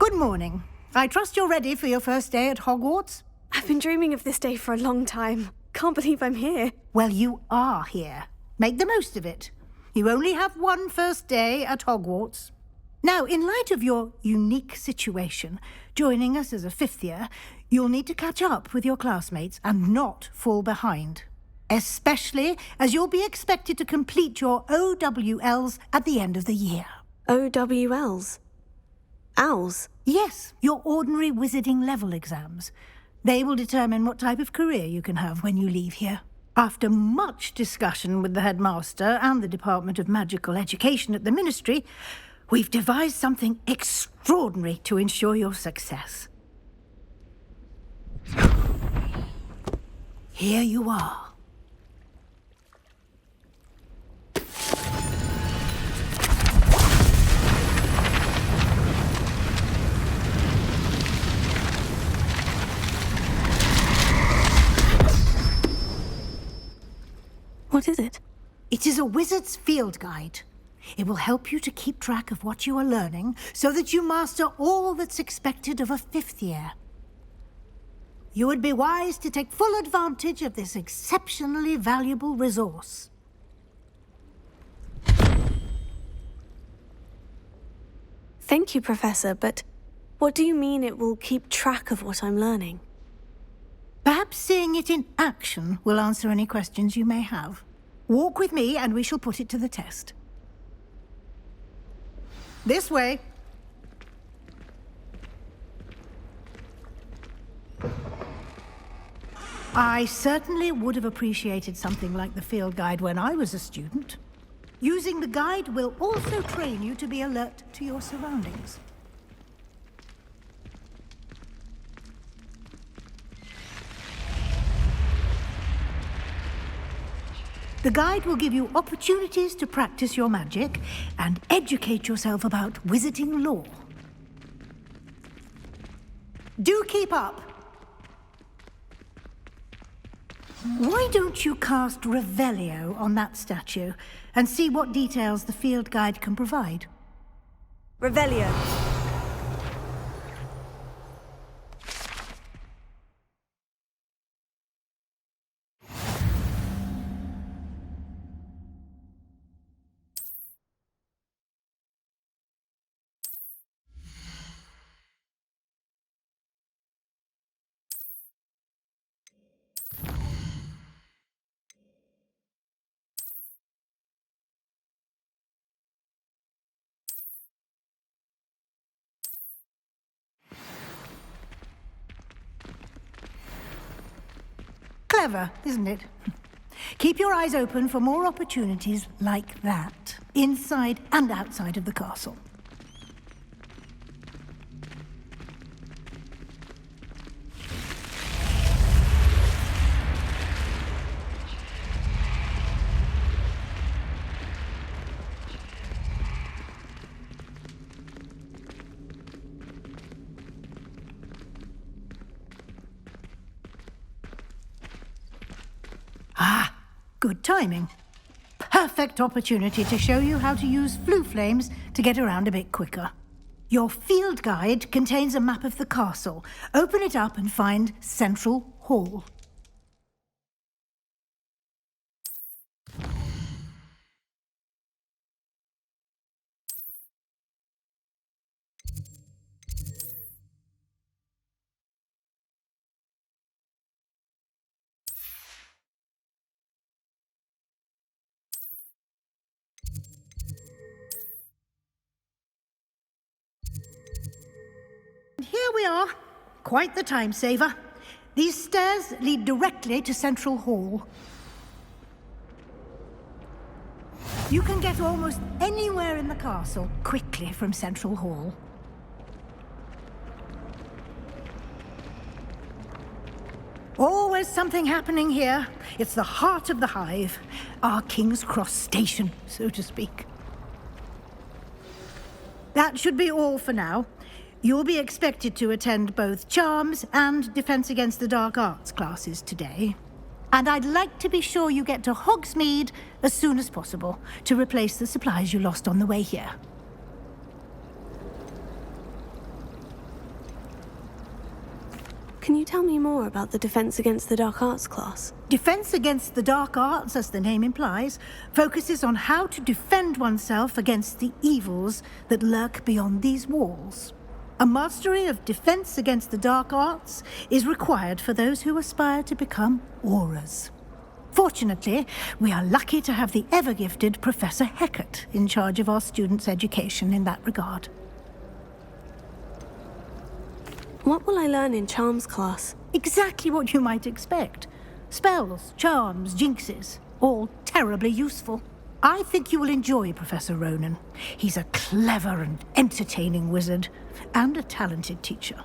Good morning. I trust you're ready for your first day at Hogwarts? I've been dreaming of this day for a long time. Can't believe I'm here. Well, you are here. Make the most of it. You only have one first day at Hogwarts. Now, in light of your unique situation, joining us as a fifth year, you'll need to catch up with your classmates and not fall behind. Especially as you'll be expected to complete your OWLs at the end of the year. OWLs? Owls? Yes, your ordinary wizarding level exams. They will determine what type of career you can have when you leave here. After much discussion with the headmaster and the Department of Magical Education at the Ministry, we've devised something extraordinary to ensure your success. Here you are. What is it? It is a wizard's field guide. It will help you to keep track of what you are learning so that you master all that's expected of a fifth year. You would be wise to take full advantage of this exceptionally valuable resource. Thank you, Professor, but what do you mean it will keep track of what I'm learning? Perhaps seeing it in action will answer any questions you may have. Walk with me and we shall put it to the test. This way. I certainly would have appreciated something like the field guide when I was a student. Using the guide will also train you to be alert to your surroundings. The guide will give you opportunities to practice your magic and educate yourself about wizarding lore. Do keep up! Why don't you cast Revelio on that statue and see what details the field guide can provide? Revelio. Clever, isn't it? Keep your eyes open for more opportunities like that, inside and outside of the castle. Ah, good timing. Perfect opportunity to show you how to use flue flames to get around a bit quicker. Your field guide contains a map of the castle. Open it up and find Central Hall. And here we are. Quite the time saver. These stairs lead directly to Central Hall. You can get almost anywhere in the castle quickly from Central Hall. Always something happening here. It's the heart of the hive. Our King's Cross station, so to speak. That should be all for now. You'll be expected to attend both Charms and Defense Against the Dark Arts classes today. And I'd like to be sure you get to Hogsmeade as soon as possible to replace the supplies you lost on the way here. Can you tell me more about the Defense Against the Dark Arts class? Defense Against the Dark Arts, as the name implies, focuses on how to defend oneself against the evils that lurk beyond these walls. A mastery of Defense Against the Dark Arts is required for those who aspire to become auras. Fortunately, we are lucky to have the ever-gifted Professor Heckert in charge of our students' education in that regard. What will I learn in Charms class? Exactly what you might expect. Spells, charms, jinxes, all terribly useful. I think you will enjoy Professor Ronan. He's a clever and entertaining wizard, and a talented teacher.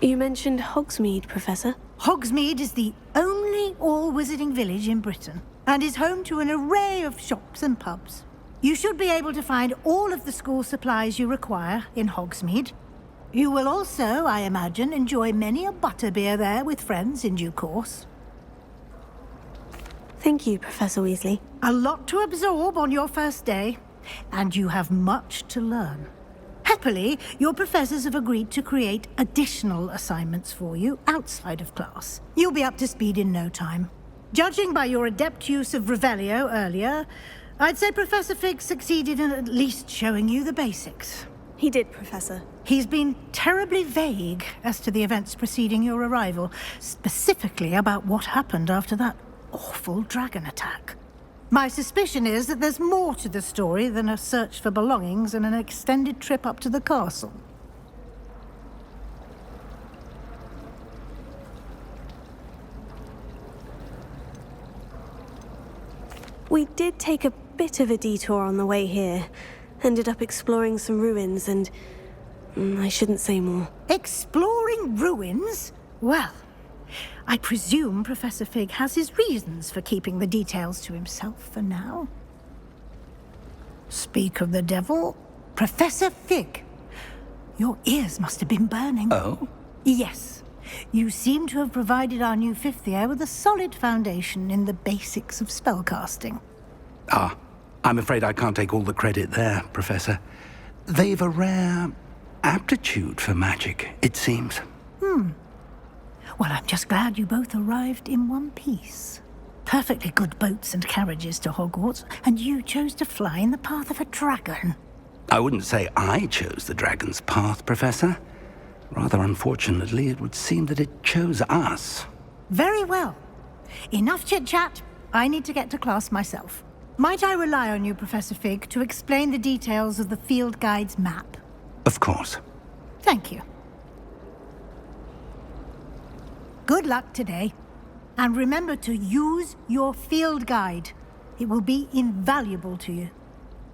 You mentioned Hogsmeade, Professor. Hogsmeade is the only all-wizarding village in Britain, and is home to an array of shops and pubs. You should be able to find all of the school supplies you require in Hogsmeade. You will also, I imagine, enjoy many a butterbeer there with friends in due course. Thank you, Professor Weasley. A lot to absorb on your first day, and you have much to learn. Happily, your professors have agreed to create additional assignments for you outside of class. You'll be up to speed in no time. Judging by your adept use of Revelio earlier, I'd say Professor Fig succeeded in at least showing you the basics. He did, Professor. He's been terribly vague as to the events preceding your arrival, specifically about what happened after that awful dragon attack. My suspicion is that there's more to the story than a search for belongings and an extended trip up to the castle. We did take a bit of a detour on the way here. Ended up exploring some ruins and... I shouldn't say more. Exploring ruins? Well, I presume Professor Fig has his reasons for keeping the details to himself for now. Speak of the devil, Professor Fig. Your ears must have been burning. Oh? Yes. You seem to have provided our new fifth year with a solid foundation in the basics of spellcasting. Ah, I'm afraid I can't take all the credit there, Professor. They've a rare aptitude for magic, it seems. Well, I'm just glad you both arrived in one piece. Perfectly good boats and carriages to Hogwarts, and you chose to fly in the path of a dragon. I wouldn't say I chose the dragon's path, Professor. Rather unfortunately, it would seem that it chose us. Very well. Enough chit-chat. I need to get to class myself. Might I rely on you, Professor Fig, to explain the details of the field guide's map? Of course. Thank you. Good luck today. And remember to use your field guide. It will be invaluable to you.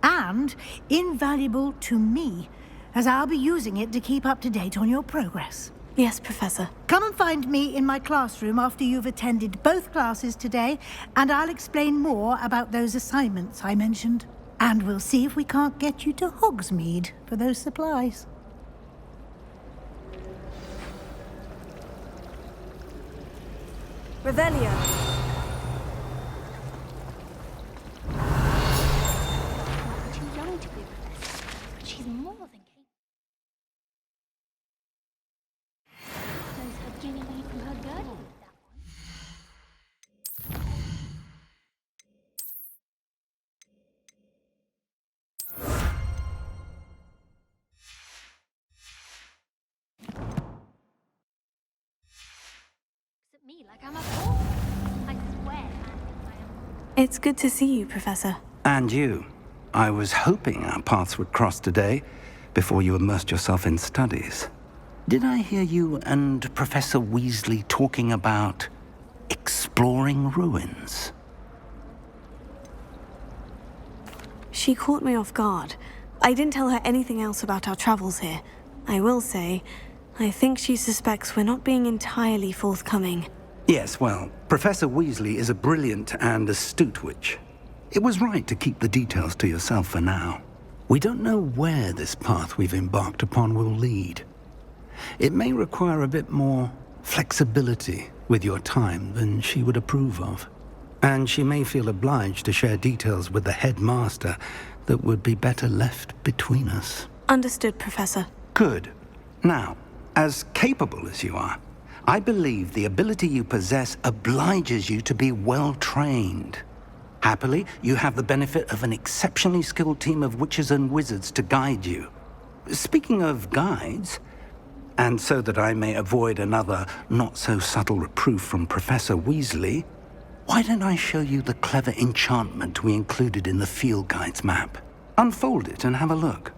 And invaluable to me, as I'll be using it to keep up to date on your progress. Yes, Professor. Come and find me in my classroom after you've attended both classes today, and I'll explain more about those assignments I mentioned. And we'll see if we can't get you to Hogsmeade for those supplies. Revelio. Too young to be a professor, but she's more than capable. Knows her guinea weed from her girdle with that one. Looks at me like I'm a fool. I swear, man, thinks I am. It's good to see you, Professor. And you. I was hoping our paths would cross today, before you immersed yourself in studies. Did I hear you and Professor Weasley talking about exploring ruins? She caught me off guard. I didn't tell her anything else about our travels here. I will say, I think she suspects we're not being entirely forthcoming. Yes, well, Professor Weasley is a brilliant and astute witch. It was right to keep the details to yourself for now. We don't know where this path we've embarked upon will lead. It may require a bit more flexibility with your time than she would approve of. And she may feel obliged to share details with the headmaster that would be better left between us. Understood, Professor. Good. Now, As capable as you are, I believe the ability you possess obliges you to be well-trained. Happily, you have the benefit of an exceptionally skilled team of witches and wizards to guide you. Speaking of guides, and so that I may avoid another not-so-subtle reproof from Professor Weasley, why don't I show you the clever enchantment we included in the field guide's map? Unfold it and have a look.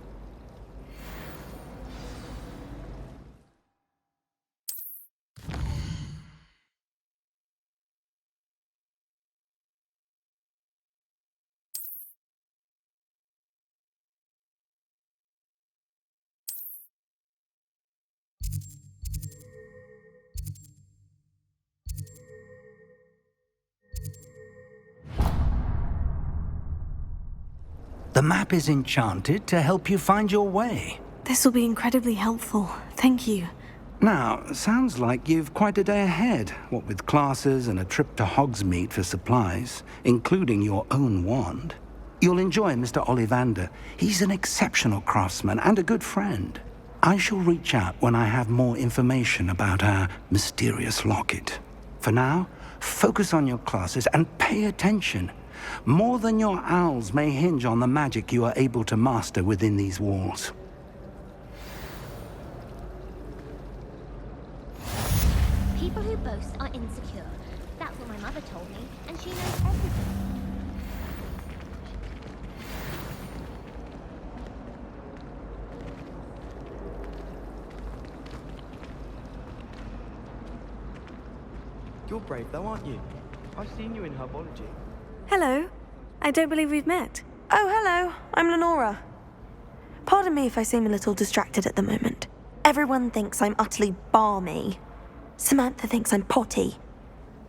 The map is enchanted to help you find your way. This will be incredibly helpful. Thank you. Now, sounds like you've quite a day ahead, what with classes and a trip to Hogsmeade for supplies, including your own wand. You'll enjoy Mr. Ollivander. He's an exceptional craftsman and a good friend. I shall reach out when I have more information about our mysterious locket. For now, focus on your classes and pay attention. More than your owls may hinge on the magic you are able to master within these walls. People who boast are insecure. That's what my mother told me, and she knows everything. You're brave though, aren't you? I've seen you in herbology. Hello. I don't believe we've met. Oh, hello. I'm Lenora. Pardon me if I seem a little distracted at the moment. Everyone thinks I'm utterly balmy. Samantha thinks I'm potty.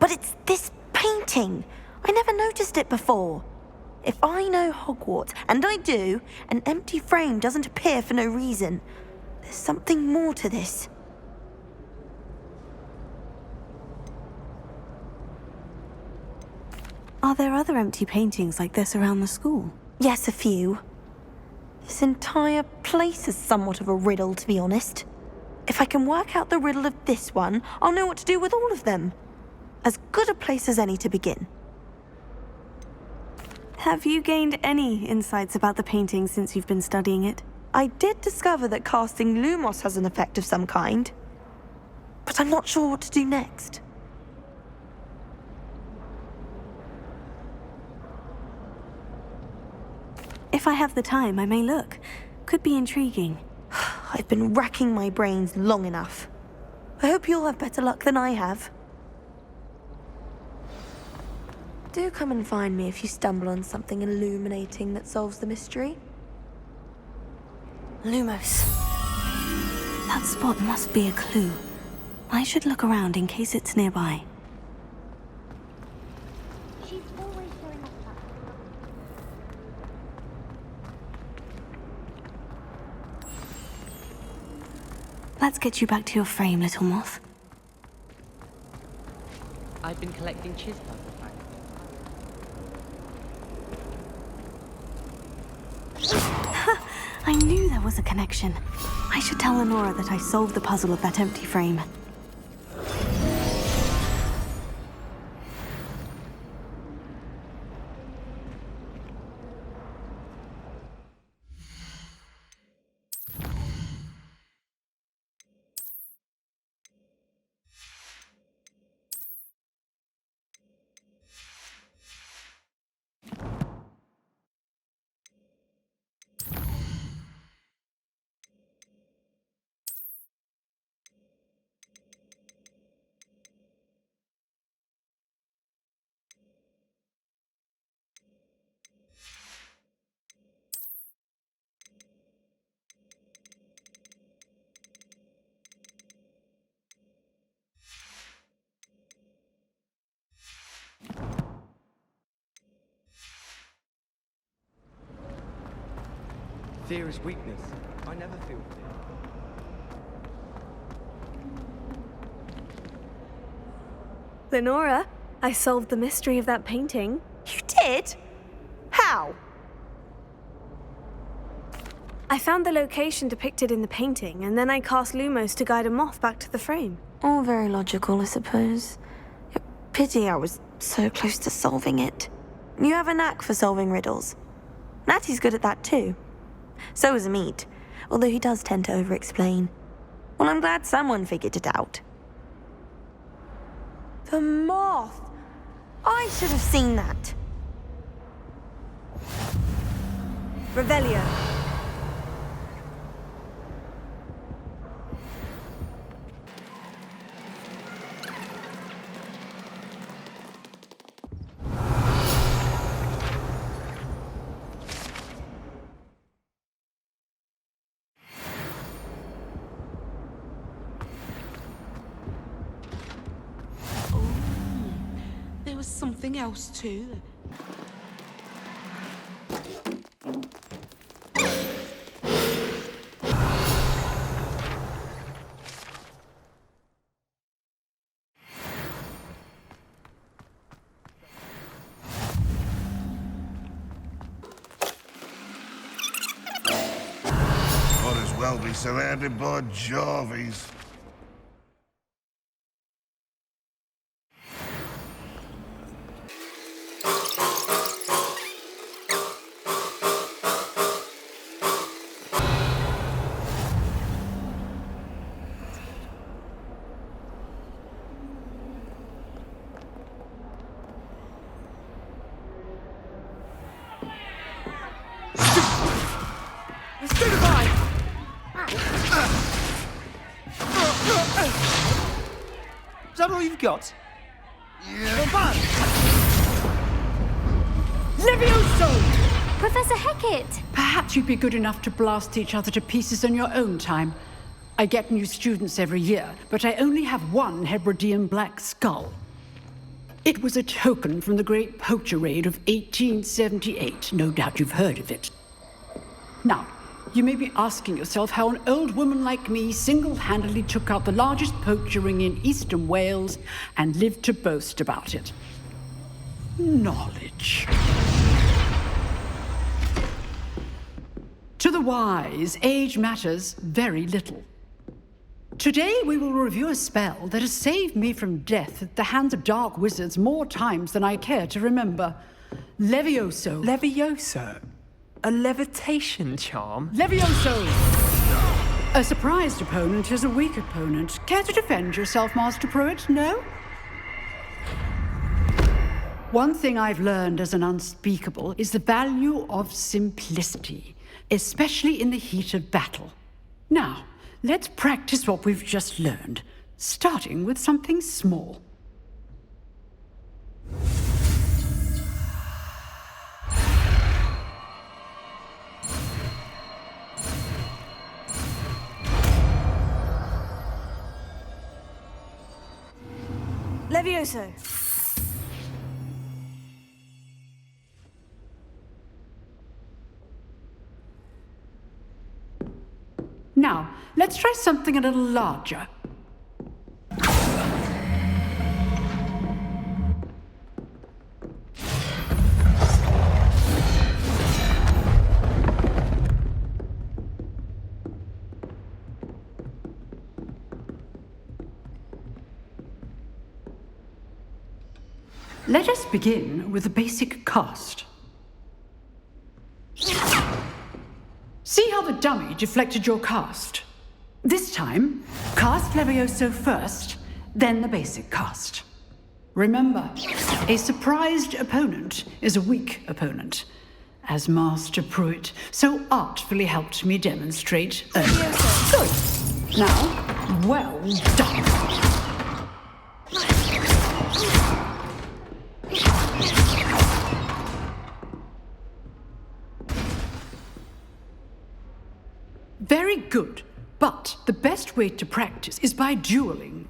But it's this painting. I never noticed it before. If I know Hogwarts, and I do, an empty frame doesn't appear for no reason. There's something more to this. Are there other empty paintings like this around the school? Yes, a few. This entire place is somewhat of a riddle, to be honest. If I can work out the riddle of this one, I'll know what to do with all of them. As good a place as any to begin. Have you gained any insights about the painting since you've been studying it? I did discover that casting Lumos has an effect of some kind. But I'm not sure what to do next. If I have the time, I may look. Could be intriguing. I've been racking my brains long enough. I hope you'll have better luck than I have. Do come and find me if you stumble on something illuminating that solves the mystery. Lumos. That spot must be a clue. I should look around in case it's nearby. She's always showing off that. Let's get you back to your frame, little moth. I've been collecting chispas. I knew there was a connection. I should tell Lenora that I solved the puzzle of that empty frame. Fear is weakness. I never feel fear. Lenora, I solved the mystery of that painting. You did? How? I found the location depicted in the painting, and then I cast Lumos to guide a moth back to the frame. All very logical, I suppose. Pity I was so close to solving it. You have a knack for solving riddles. Natty's good at that too. So is Amit, although he does tend to over-explain. Well, I'm glad someone figured it out. The moth! I should have seen that. Revelio. There was something else too. Might as well be surrounded by Jarvies. Is that all you've got? Levioso! Professor Hecat! Perhaps you'd be good enough to blast each other to pieces in your own time. I get new students every year, but I only have one Hebridean black skull. It was a token from the Great Poacher Raid of 1878. No doubt you've heard of it. Now, you may be asking yourself how an old woman like me single-handedly took out the largest poacher ring in eastern Wales and lived to boast about it. Knowledge. To the wise, age matters very little. Today we will review a spell that has saved me from death at the hands of dark wizards more times than I care to remember. Levioso. Levioso? A levitation charm? Levioso! A surprised opponent is a weak opponent. Care to defend yourself, Master Pruitt? No? One thing I've learned as an unspeakable is the value of simplicity, especially in the heat of battle. Now, let's practice what we've just learned, starting with something small. Levioso. Now, let's try something a little larger. Let us begin with a basic cast. See how the dummy deflected your cast? This time, cast Levioso first, then the basic cast. Remember, a surprised opponent is a weak opponent, as Master Pruitt so artfully helped me demonstrate earlier. Good. Now, well done. Very good, but the best way to practice is by dueling.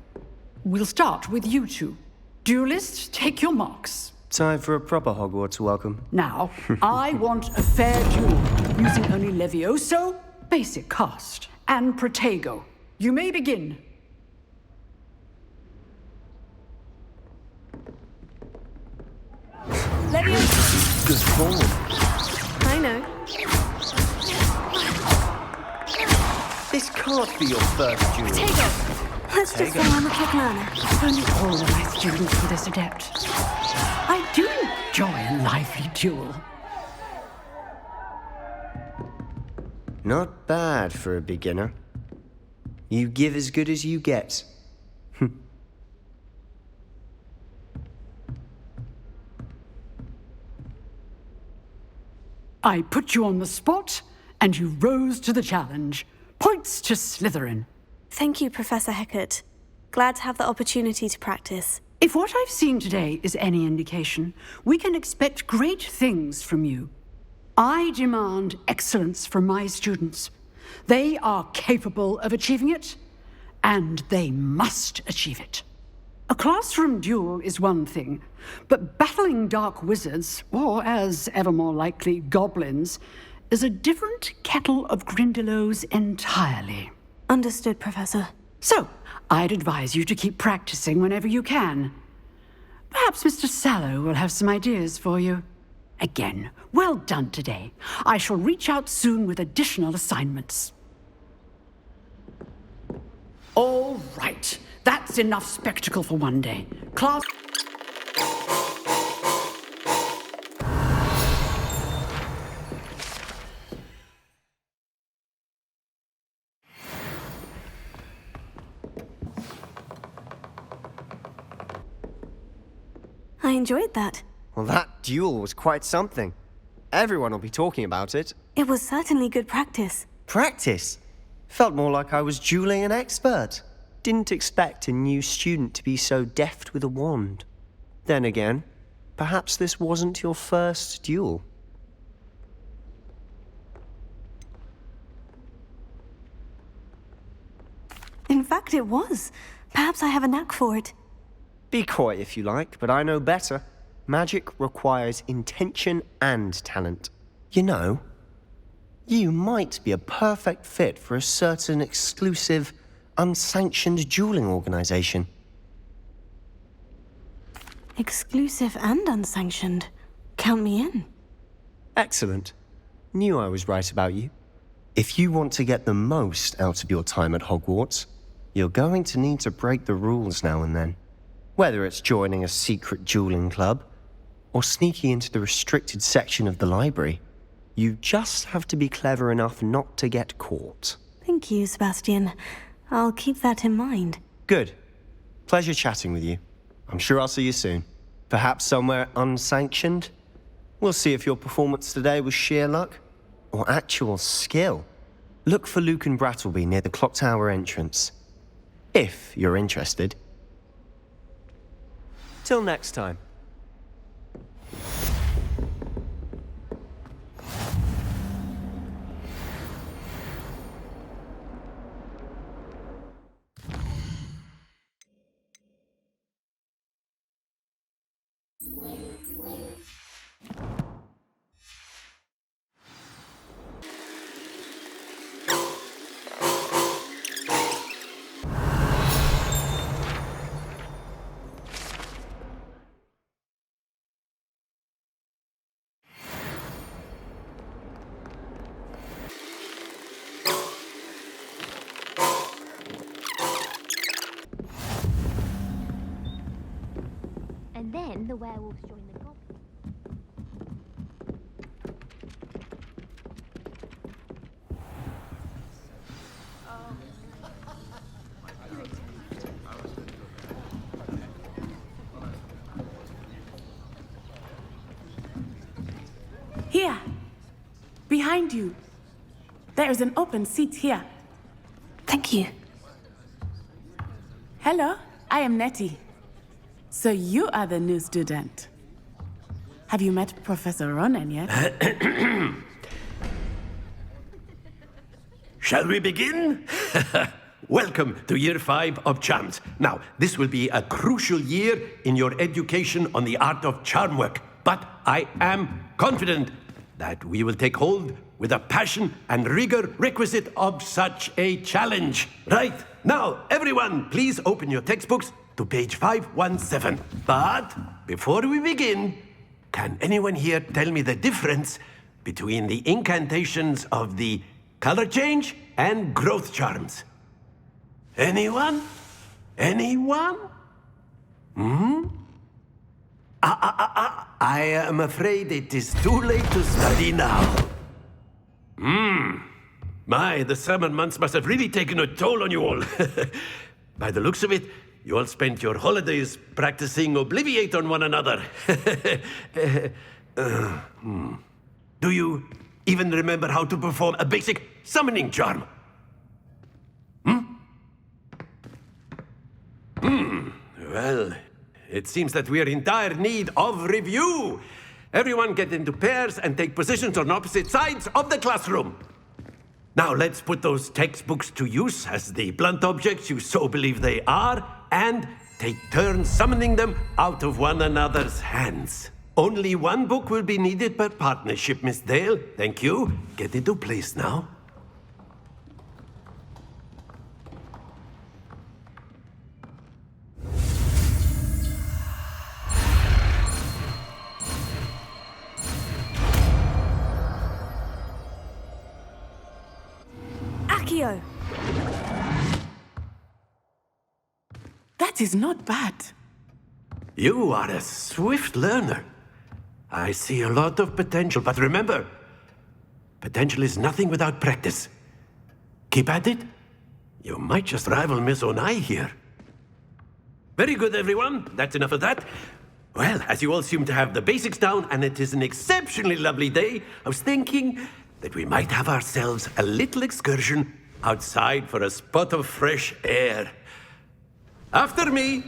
We'll start with you two. Duelists, take your marks. Time for a proper Hogwarts welcome. Now, I want a fair duel, using only Levioso, basic cast, and Protego. You may begin. Levioso. Good form. I know. This can't be your first duel. Potato! Let's just say I'm a quick learner. Only all of my students were this adept. I do enjoy a lively duel. Not bad for a beginner. You give as good as you get. I put you on the spot, and you rose to the challenge. Points to Slytherin. Thank you, Professor Heckert. Glad to have the opportunity to practice. If what I've seen today is any indication, we can expect great things from you. I demand excellence from my students. They are capable of achieving it, and they must achieve it. A classroom duel is one thing, but battling dark wizards, or as ever more likely, goblins, is a different kettle of Grindylows entirely. Understood, Professor. So, I'd advise you to keep practicing whenever you can. Perhaps Mr. Sallow will have some ideas for you. Again, well done today. I shall reach out soon with additional assignments. All right, that's enough spectacle for one day. Class... I enjoyed that. Well, that duel was quite something. Everyone will be talking about it. It was certainly good practice. Practice? Felt more like I was dueling an expert. Didn't expect a new student to be so deft with a wand. Then again, perhaps this wasn't your first duel. In fact, it was. Perhaps I have a knack for it. Be coy if you like, but I know better. Magic requires intention and talent. You know, you might be a perfect fit for a certain exclusive, unsanctioned dueling organization. Exclusive and unsanctioned. Count me in. Excellent. Knew I was right about you. If you want to get the most out of your time at Hogwarts, you're going to need to break the rules now and then. Whether it's joining a secret dueling club, or sneaking into the restricted section of the library, you just have to be clever enough not to get caught. Thank you, Sebastian. I'll keep that in mind. Good. Pleasure chatting with you. I'm sure I'll see you soon. Perhaps somewhere unsanctioned? We'll see if your performance today was sheer luck, or actual skill. Look for Luke and Brattleby near the clock tower entrance. If you're interested. Till next time. And then the werewolves join the goblins. Here, behind you. There is an open seat here. Thank you. Hello, I am Nettie. So you are the new student. Have you met Professor Ronan yet? Shall we begin? Welcome to Year 5 of Charms. Now, this will be a crucial year in your education on the art of charm work, but I am confident that we will take hold with the passion and rigor requisite of such a challenge. Right, now, everyone, please open your textbooks to page 517. But before we begin, can anyone here tell me the difference between the incantations of the color change, and growth charms. Anyone? Anyone? I am afraid it is too late to study now. My, the summer months must have really taken a toll on you all. By the looks of it, you all spent your holidays practicing Obliviate on one another. Do you even remember how to perform a basic summoning charm? Well, it seems that we are in dire need of review. Everyone get into pairs and take positions on opposite sides of the classroom. Now let's put those textbooks to use as the blunt objects you so believe they are, and take turns summoning them out of one another's hands. Only one book will be needed per partnership, Miss Dale. Thank you. Get into place now. Accio! That is not bad. You are a swift learner. I see a lot of potential, but remember, potential is nothing without practice. Keep at it. You might just rival Miss Onai here. Very good, everyone. That's enough of that. Well, as you all seem to have the basics down, and it is an exceptionally lovely day, I was thinking that we might have ourselves a little excursion outside for a spot of fresh air. After me.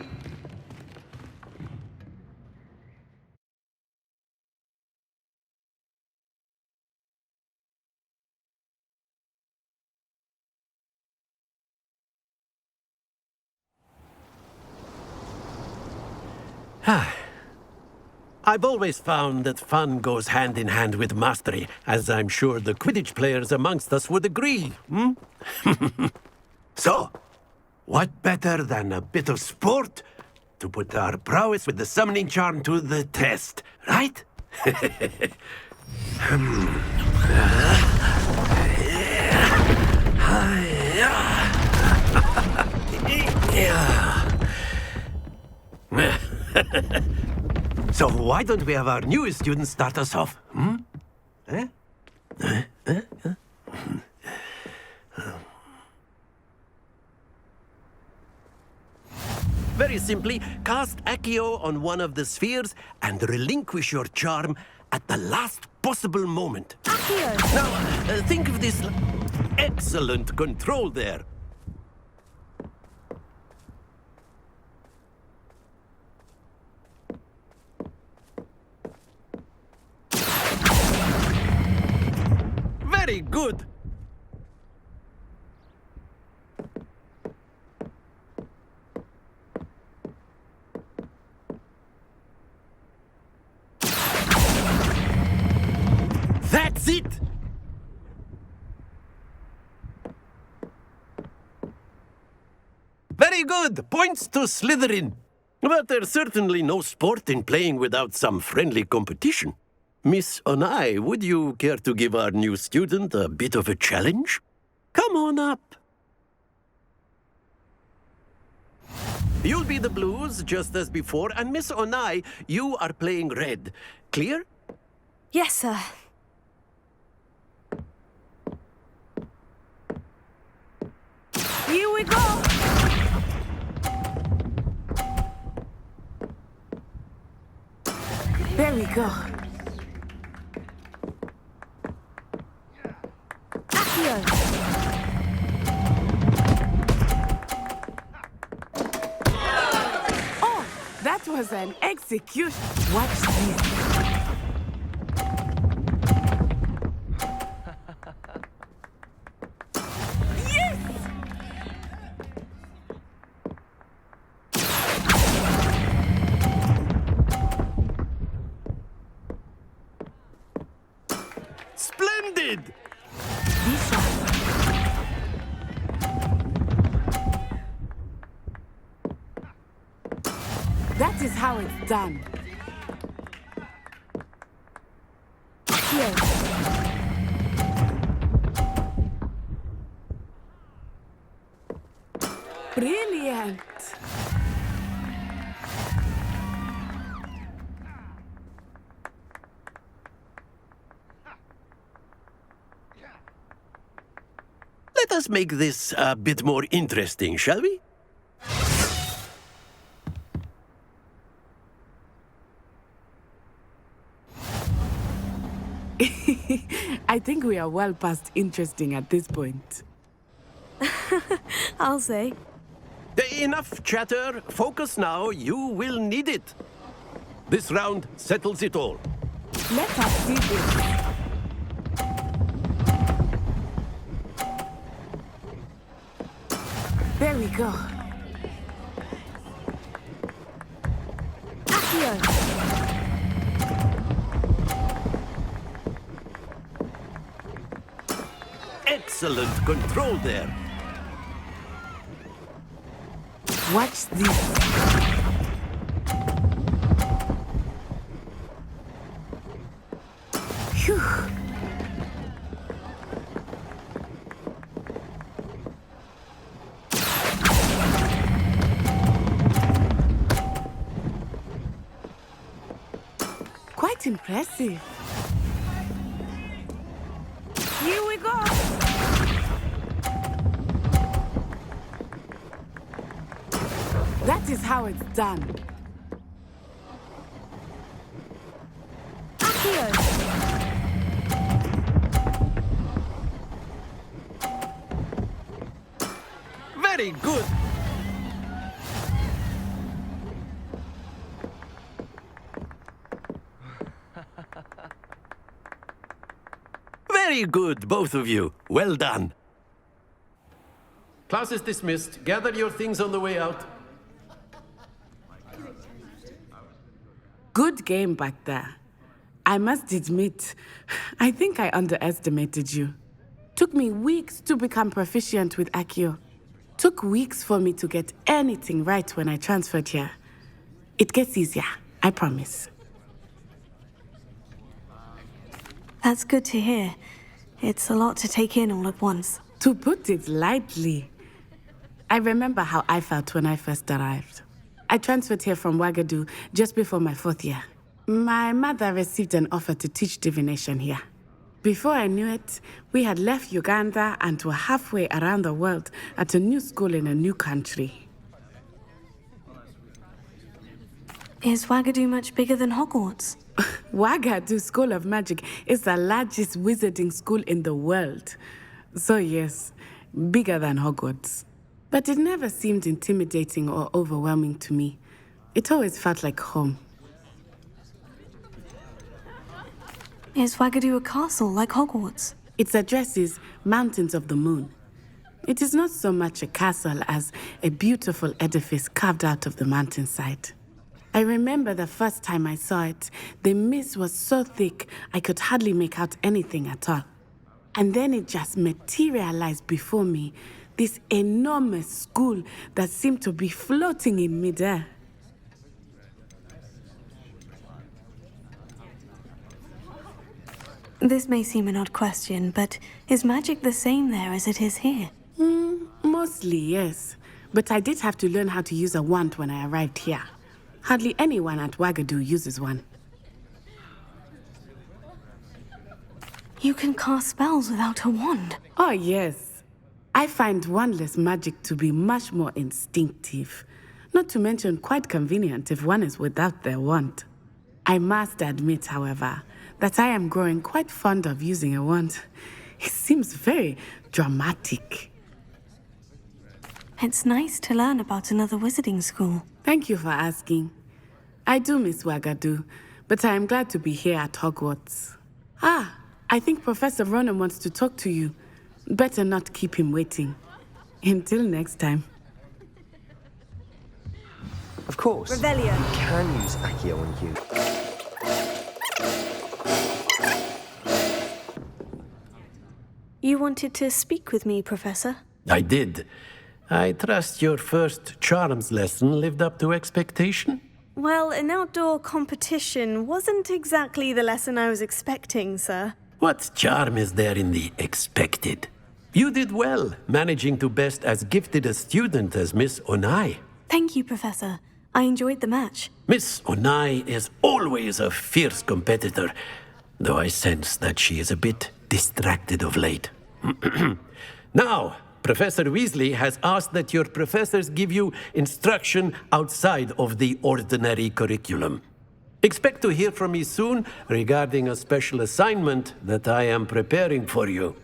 I've always found that fun goes hand in hand with mastery, as I'm sure the Quidditch players amongst us would agree. So, what better than a bit of sport to put our prowess with the summoning charm to the test, right? So why don't we have our newest student start us off? Very simply, cast Accio on one of the spheres and relinquish your charm at the last possible moment. Accio! Now, think of this. Excellent control there. Very good. That's it! Very good! Points to Slytherin. But there's certainly no sport in playing without some friendly competition. Miss Onai, would you care to give our new student a bit of a challenge? Come on up. You'll be the blues, just as before, and Miss Onai, you are playing red. Clear? Yes, sir. Here we go! There we go. Accio! Oh, that was an execution. Watch this. Splendid! That is how it's done. Accio! Brilliant! Let us make this a bit more interesting, shall we? I think we are well past interesting at this point. I'll say. Enough chatter. Focus now. You will need it. This round settles it all. Let us see this. There we go. Excellent control there. Watch this. Phew. Quite impressive. Here we go. That is how it's done. Very good. Very good, both of you. Well done. Class is dismissed. Gather your things on the way out. Good game back there. I must admit, I think I underestimated you. Took me weeks to become proficient with Accio. Took weeks for me to get anything right when I transferred here. It gets easier, I promise. That's good to hear. It's a lot to take in all at once. To put it lightly, I remember how I felt when I first arrived. I transferred here from Ouagadougou just before my 4th year. My mother received an offer to teach divination here. Before I knew it, we had left Uganda and were halfway around the world at a new school in a new country. Is Ouagadougou much bigger than Hogwarts? Ouagadougou School of Magic is the largest wizarding school in the world. So yes, bigger than Hogwarts. But it never seemed intimidating or overwhelming to me. It always felt like home. Is Ouagadougou a castle like Hogwarts? Its address is Mountains of the Moon. It is not so much a castle as a beautiful edifice carved out of the mountainside. I remember the first time I saw it, the mist was so thick I could hardly make out anything at all. And then it just materialized before me, this enormous school that seemed to be floating in midair. This may seem an odd question, but is magic the same there as it is here? Mostly, yes. But I did have to learn how to use a wand when I arrived here. Hardly anyone at Ouagadougou uses one. You can cast spells without a wand? Oh, yes. I find wandless magic to be much more instinctive. Not to mention quite convenient if one is without their wand. I must admit, however, that I am growing quite fond of using a wand. It seems very dramatic. It's nice to learn about another wizarding school. Thank you for asking. I do miss Ouagadougou, but I am glad to be here at Hogwarts. I think Professor Ronan wants to talk to you. Better not keep him waiting. Until next time. Of course. Revelio. You can use Accio on you. You wanted to speak with me, Professor? I did. I trust your first charms lesson lived up to expectation? Well, an outdoor competition wasn't exactly the lesson I was expecting, sir. What charm is there in the expected? You did well, managing to best as gifted a student as Miss Onai. Thank you, Professor. I enjoyed the match. Miss Onai is always a fierce competitor, though I sense that she is a bit distracted of late. Now, Professor Weasley has asked that your professors give you instruction outside of the ordinary curriculum. Expect to hear from me soon regarding a special assignment that I am preparing for you.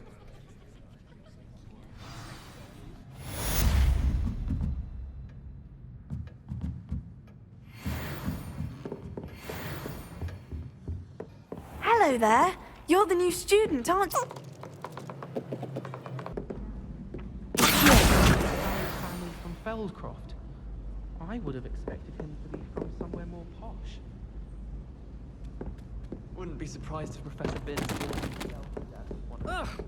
Hello there. You're the new student, aren't you? Family from Feldcroft. I would have expected him to be from somewhere more posh. Wouldn't be surprised if Professor Binns called himself one of them.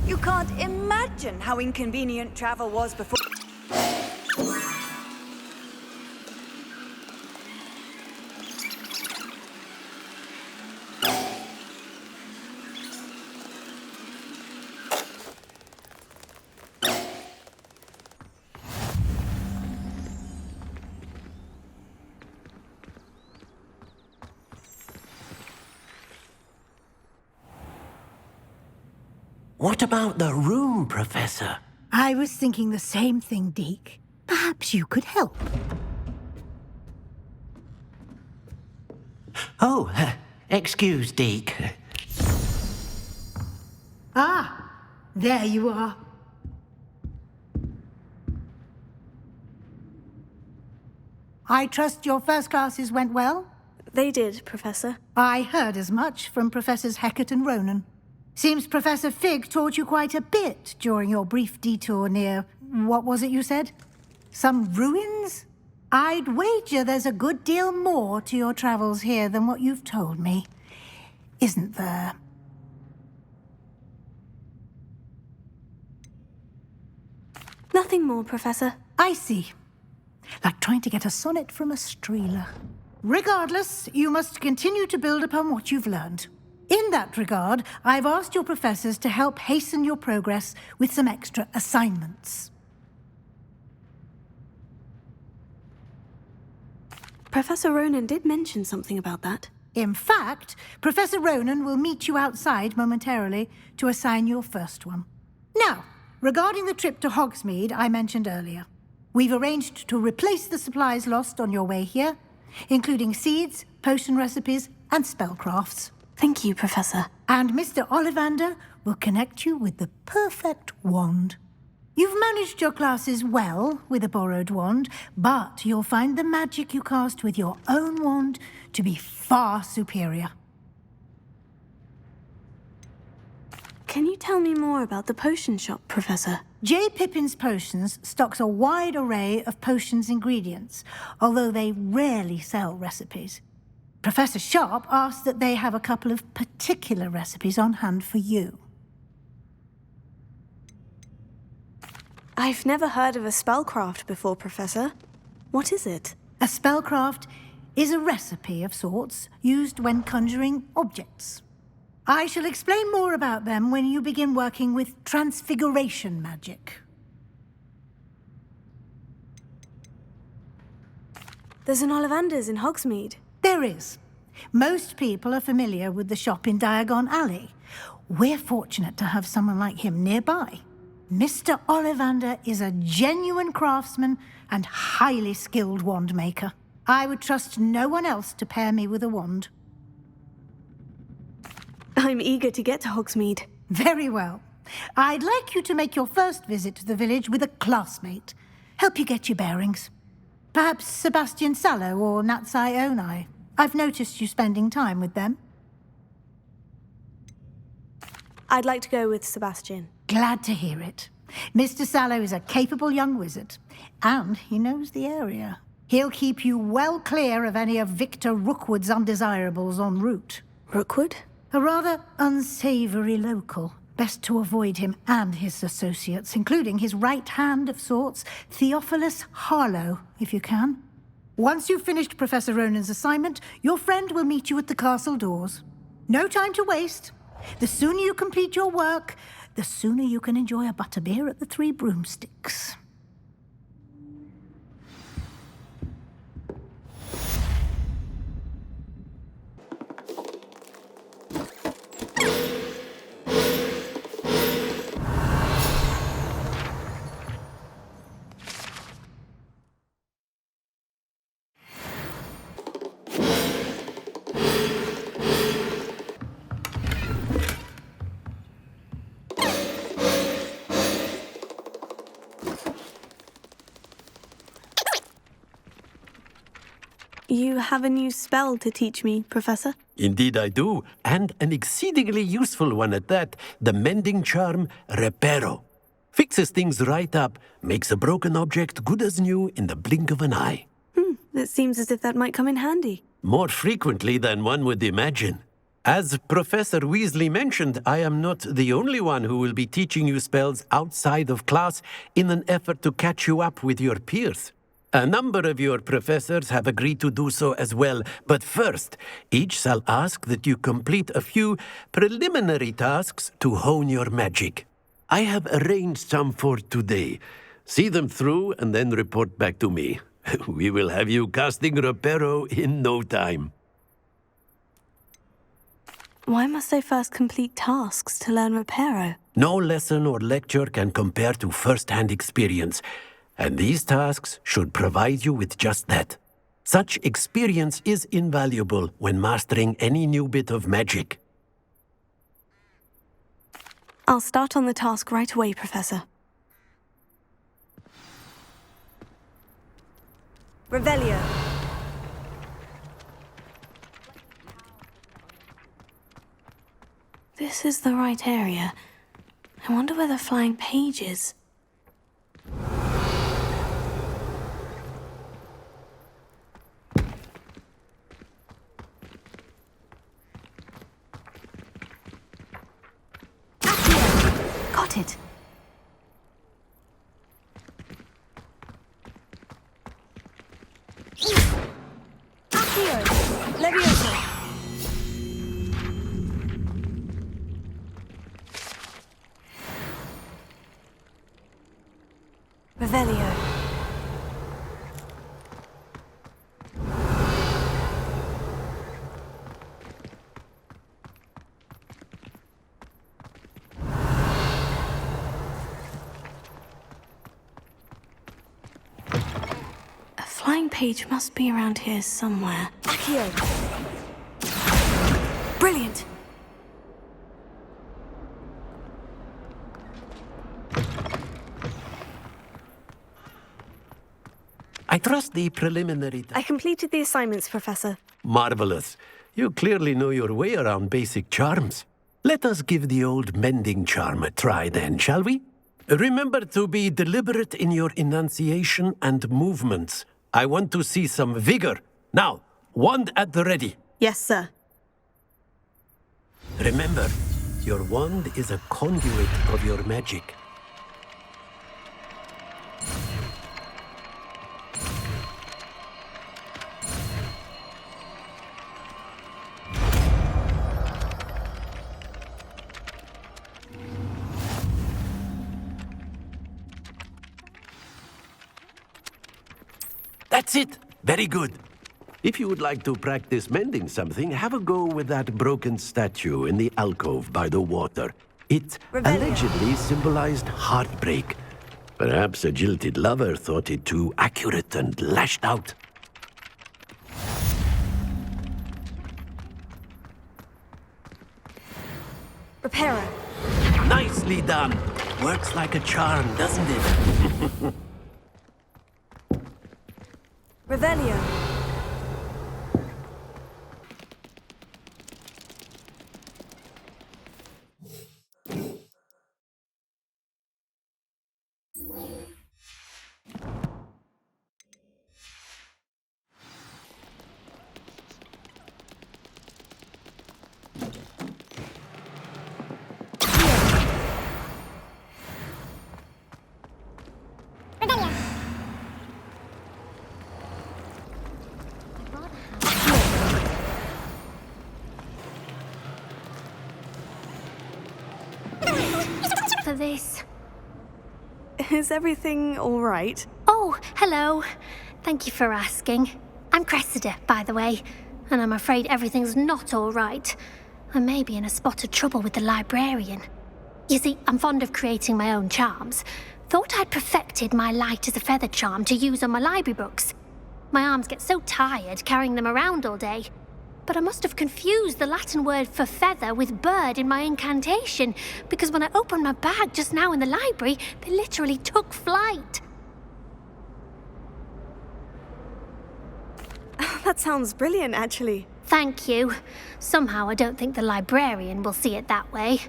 You can't imagine how inconvenient travel was before. What about the room, Professor? I was thinking the same thing, Deke. Perhaps you could help. Oh, excuse, Deke. Ah, there you are. I trust your first classes went well? They did, Professor. I heard as much from Professors Hecat and Ronan. Seems Professor Fig taught you quite a bit during your brief detour near... what was it you said? Some ruins? I'd wager there's a good deal more to your travels here than what you've told me. Isn't there? Nothing more, Professor. I see. Like trying to get a sonnet from a streeler. Regardless, you must continue to build upon what you've learned. In that regard, I've asked your professors to help hasten your progress with some extra assignments. Professor Ronan did mention something about that. In fact, Professor Ronan will meet you outside momentarily to assign your first one. Now, regarding the trip to Hogsmeade I mentioned earlier, we've arranged to replace the supplies lost on your way here, including seeds, potion recipes, and spellcrafts. Thank you, Professor. And Mr. Ollivander will connect you with the perfect wand. You've managed your classes well with a borrowed wand, but you'll find the magic you cast with your own wand to be far superior. Can you tell me more about the potion shop, Professor? J. Pippin's Potions stocks a wide array of potions ingredients, although they rarely sell recipes. Professor Sharp asked that they have a couple of particular recipes on hand for you. I've never heard of a spellcraft before, Professor. What is it? A spellcraft is a recipe of sorts used when conjuring objects. I shall explain more about them when you begin working with transfiguration magic. There's an Ollivander's in Hogsmeade. There is. Most people are familiar with the shop in Diagon Alley. We're fortunate to have someone like him nearby. Mr. Ollivander is a genuine craftsman and highly skilled wand maker. I would trust no one else to pair me with a wand. I'm eager to get to Hogsmeade. Very well. I'd like you to make your first visit to the village with a classmate. Help you get your bearings. Perhaps Sebastian Sallow or Natsai Onai. I've noticed you spending time with them. I'd like to go with Sebastian. Glad to hear it. Mr. Sallow is a capable young wizard, and he knows the area. He'll keep you well clear of any of Victor Rookwood's undesirables en route. Rookwood? A rather unsavory local. Best to avoid him and his associates, including his right hand of sorts, Theophilus Harlow, if you can. Once you've finished Professor Ronan's assignment, your friend will meet you at the castle doors. No time to waste. The sooner you complete your work, the sooner you can enjoy a butterbeer at the Three Broomsticks. You have a new spell to teach me, Professor? Indeed I do, and an exceedingly useful one at that, the mending charm Reparo. Fixes things right up, makes a broken object good as new in the blink of an eye. It seems as if that might come in handy. More frequently than one would imagine. As Professor Weasley mentioned, I am not the only one who will be teaching you spells outside of class in an effort to catch you up with your peers. A number of your professors have agreed to do so as well, but first, each shall ask that you complete a few preliminary tasks to hone your magic. I have arranged some for today. See them through and then report back to me. We will have you casting Reparo in no time. Why must I first complete tasks to learn Reparo? No lesson or lecture can compare to first-hand experience. And these tasks should provide you with just that. Such experience is invaluable when mastering any new bit of magic. I'll start on the task right away, Professor. Revelio. This is the right area. I wonder where the flying page is. Got it. Accio. Levioso. Revelio. Flying page must be around here somewhere. Accio. Brilliant! I trust the preliminary... I completed the assignments, Professor. Marvelous. You clearly know your way around basic charms. Let us give the old mending charm a try then, shall we? Remember to be deliberate in your enunciation and movements. I want to see some vigor. Now, wand at the ready. Yes, sir. Remember, your wand is a conduit of your magic. That's it! Very good. If you would like to practice mending something, have a go with that broken statue in the alcove by the water. It allegedly symbolized heartbreak. Perhaps a jilted lover thought it too accurate and lashed out. Reparo. Nicely done. Works like a charm, doesn't it? Revelio. for this. Is everything alright? Oh, hello. Thank you for asking. I'm Cressida, by the way, and I'm afraid everything's not alright. I may be in a spot of trouble with the librarian. You see, I'm fond of creating my own charms. Thought I'd perfected my light as a feather charm to use on my library books. My arms get so tired carrying them around all day. But I must have confused the Latin word for feather with bird in my incantation, because when I opened my bag just now in the library, they literally took flight. That sounds brilliant, actually. Thank you. Somehow I don't think the librarian will see it that way.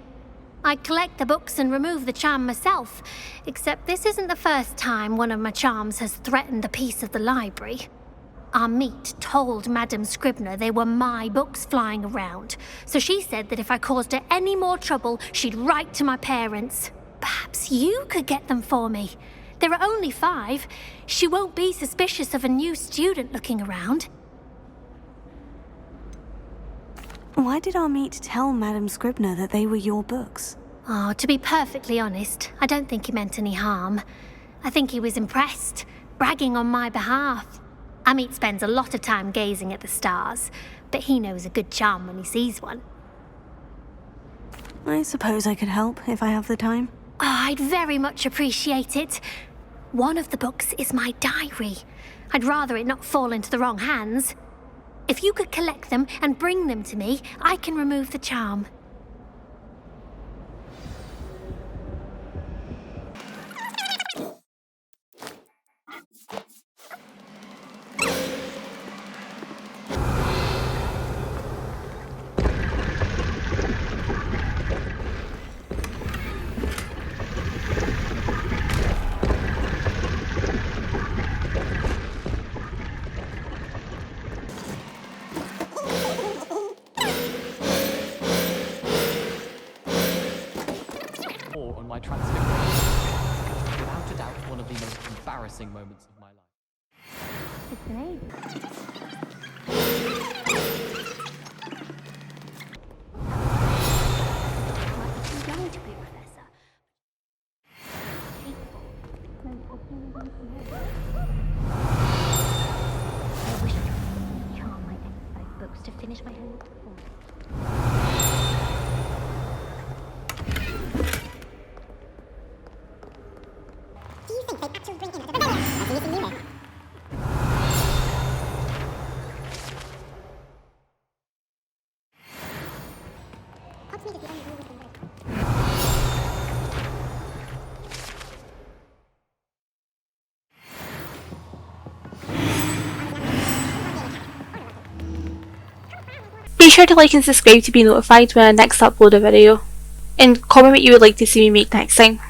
I collect the books and remove the charm myself, except this isn't the first time one of my charms has threatened the peace of the library. Our meet told Madame Scribner they were my books flying around, so she said that if I caused her any more trouble, she'd write to my parents. Perhaps you could get them for me. There are only 5. She won't be suspicious of a new student looking around. Why did our meet tell Madame Scribner that they were your books? Oh, to be perfectly honest, I don't think he meant any harm. I think he was impressed, bragging on my behalf. Amit spends a lot of time gazing at the stars, but he knows a good charm when he sees one. I suppose I could help if I have the time. Oh, I'd very much appreciate it. One of the books is my diary. I'd rather it not fall into the wrong hands. If you could collect them and bring them to me, I can remove the charm. On my transfiguration. Without a doubt, one of the most embarrassing moments of my life. It's an aid. I'm going to be Professor. I wish I could charm my exercise books to finish my homework. Be sure to like and subscribe to be notified when I next upload a video, and comment what you would like to see me make next time.